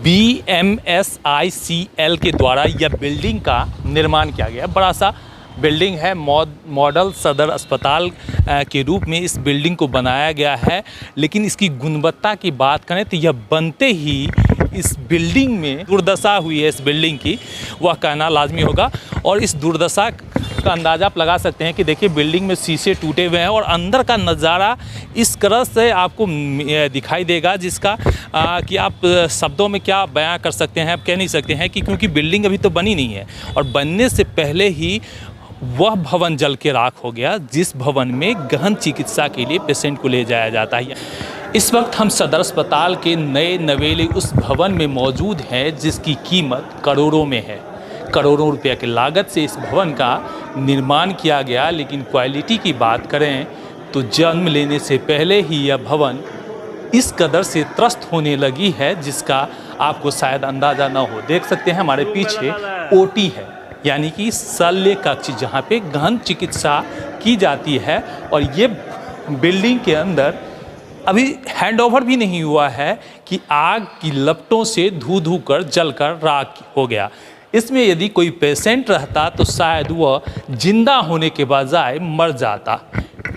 BMSICL के द्वारा यह बिल्डिंग का निर्माण किया गया। बड़ा सा बिल्डिंग है, मॉडल सदर अस्पताल के रूप में इस बिल्डिंग को बनाया गया है। लेकिन इसकी गुणवत्ता की बात करें तो यह बनते ही इस बिल्डिंग में दुर्दशा हुई है, इस बिल्डिंग की, वह कहना लाजमी होगा। और इस दुर्दशा का अंदाज़ा आप लगा सकते हैं कि देखिए बिल्डिंग में शीशे टूटे हुए हैं और अंदर का नज़ारा इस तरह से आपको दिखाई देगा जिसका कि आप शब्दों में क्या बयां कर सकते हैं, आप कह नहीं सकते हैं कि क्योंकि बिल्डिंग अभी तो बनी नहीं है और बनने से पहले ही वह भवन जल के राख हो गया जिस भवन में गहन चिकित्सा के लिए पेशेंट को ले जाया जाता है। इस वक्त हम सदर अस्पताल के नए नवेले उस भवन में मौजूद हैं जिसकी कीमत करोड़ों में है। करोड़ों रुपये की लागत से इस भवन का निर्माण किया गया। लेकिन क्वालिटी की बात करें तो जन्म लेने से पहले ही यह भवन इस कदर से त्रस्त होने लगी है जिसका आपको शायद अंदाज़ा न हो। देख सकते हैं हमारे पीछे ओटी है, यानी कि शल्य कक्ष जहाँ पे गहन चिकित्सा की जाती है। और ये बिल्डिंग के अंदर अभी हैंडओवर भी नहीं हुआ है कि आग की लपटों से धू कर जलकर राख हो गया। इसमें यदि कोई पेशेंट रहता तो शायद वह जिंदा होने के बजाय मर जाता।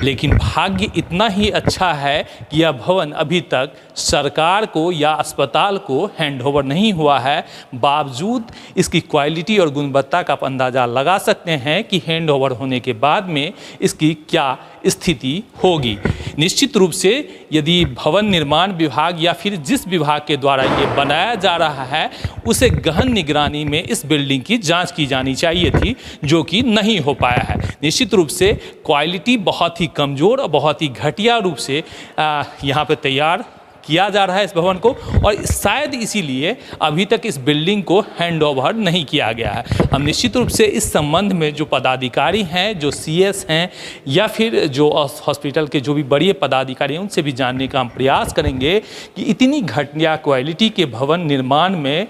लेकिन भाग्य इतना ही अच्छा है कि यह भवन अभी तक सरकार को या अस्पताल को हैंडओवर नहीं हुआ है। बावजूद इसकी क्वालिटी और गुणवत्ता का आप अंदाज़ा लगा सकते हैं कि हैंडओवर होने के बाद में इसकी क्या स्थिति होगी। निश्चित रूप से यदि भवन निर्माण विभाग या फिर जिस विभाग के द्वारा ये बनाया जा रहा है उसे गहन निगरानी में इस बिल्डिंग की जांच की जानी चाहिए थी, जो कि नहीं हो पाया है। निश्चित रूप से क्वालिटी बहुत ही कमज़ोर और बहुत ही घटिया रूप से यहाँ पर तैयार किया जा रहा है इस भवन को, और शायद इसीलिए अभी तक इस बिल्डिंग को हैंडओवर नहीं किया गया है। हम निश्चित रूप से इस संबंध में जो पदाधिकारी हैं, जो CS हैं या फिर जो हॉस्पिटल के जो भी बड़े पदाधिकारी हैं उनसे भी जानने का हम प्रयास करेंगे कि इतनी घटिया क्वालिटी के भवन निर्माण में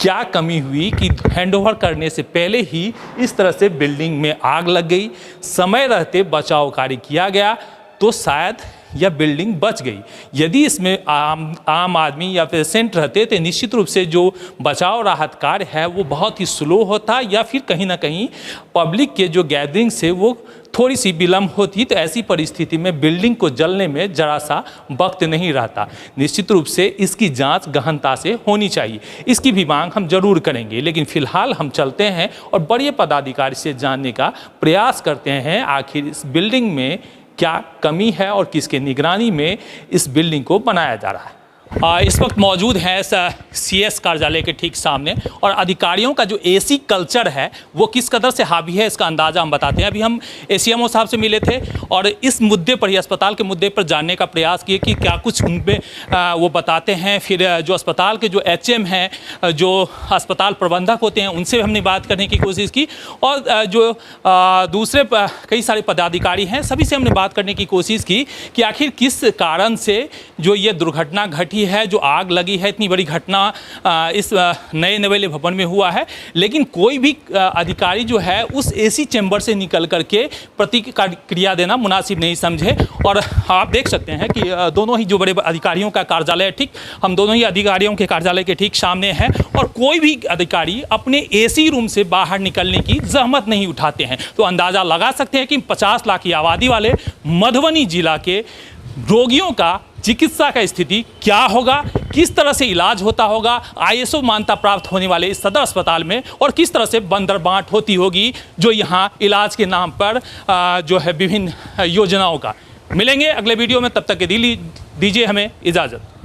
क्या कमी हुई कि हैंडओवर करने से पहले ही इस तरह से बिल्डिंग में आग लग गई। समय रहते बचाव कार्य किया गया तो शायद यह बिल्डिंग बच गई। यदि इसमें आम आदमी या पेशेंट रहते तो निश्चित रूप से जो बचाव राहत कार्य है वो बहुत ही स्लो होता या फिर कहीं ना कहीं पब्लिक के जो गैदरिंग से वो थोड़ी सी विलम्ब होती। तो ऐसी परिस्थिति में बिल्डिंग को जलने में जरा सा वक्त नहीं रहता। निश्चित रूप से इसकी जांच गहनता से होनी चाहिए, इसकी भी मांग हम जरूर करेंगे। लेकिन फिलहाल हम चलते हैं और बड़े पदाधिकारी से जानने का प्रयास करते हैं आखिर इस बिल्डिंग में क्या कमी है और किसके निगरानी में इस बिल्डिंग को बनाया जा रहा है। इस वक्त मौजूद है CS कार्यालय के ठीक सामने और अधिकारियों का जो AC कल्चर है वो किस कदर से हावी है इसका अंदाज़ा हम बताते हैं। अभी हम ACMO साहब से मिले थे और इस मुद्दे पर ही, अस्पताल के मुद्दे पर जानने का प्रयास किए कि क्या कुछ उन पर वो बताते हैं। फिर जो अस्पताल के जो HM हैं, जो अस्पताल प्रबंधक होते हैं, उनसे हमने बात करने की कोशिश की और जो दूसरे कई सारे पदाधिकारी हैं सभी से हमने बात करने की कोशिश की कि आखिर किस कारण से जो ये दुर्घटना घटी है, जो आग लगी है, इतनी बड़ी घटना इस नए नवेले भवन में हुआ है। लेकिन कोई भी अधिकारी जो है उस AC चैम्बर से निकल करके प्रतिक्रिया देना मुनासिब नहीं समझे। और आप देख सकते हैं कि दोनों ही जो बड़े अधिकारियों का कार्यालय है, ठीक हम दोनों ही अधिकारियों के कार्यालय के ठीक सामने हैं और कोई भी अधिकारी अपने AC रूम से बाहर निकलने की जहमत नहीं उठाते हैं। तो अंदाज़ा लगा सकते हैं कि 50 लाख की आबादी वाले मधुबनी जिला के रोगियों का चिकित्सा का स्थिति क्या होगा, किस तरह से इलाज होता होगा ISO मान्यता प्राप्त होने वाले इस सदर अस्पताल में, और किस तरह से बंदरबांट होती होगी जो यहाँ इलाज के नाम पर जो है विभिन्न योजनाओं का। मिलेंगे अगले वीडियो में, तब तक के दीजिए हमें इजाज़त।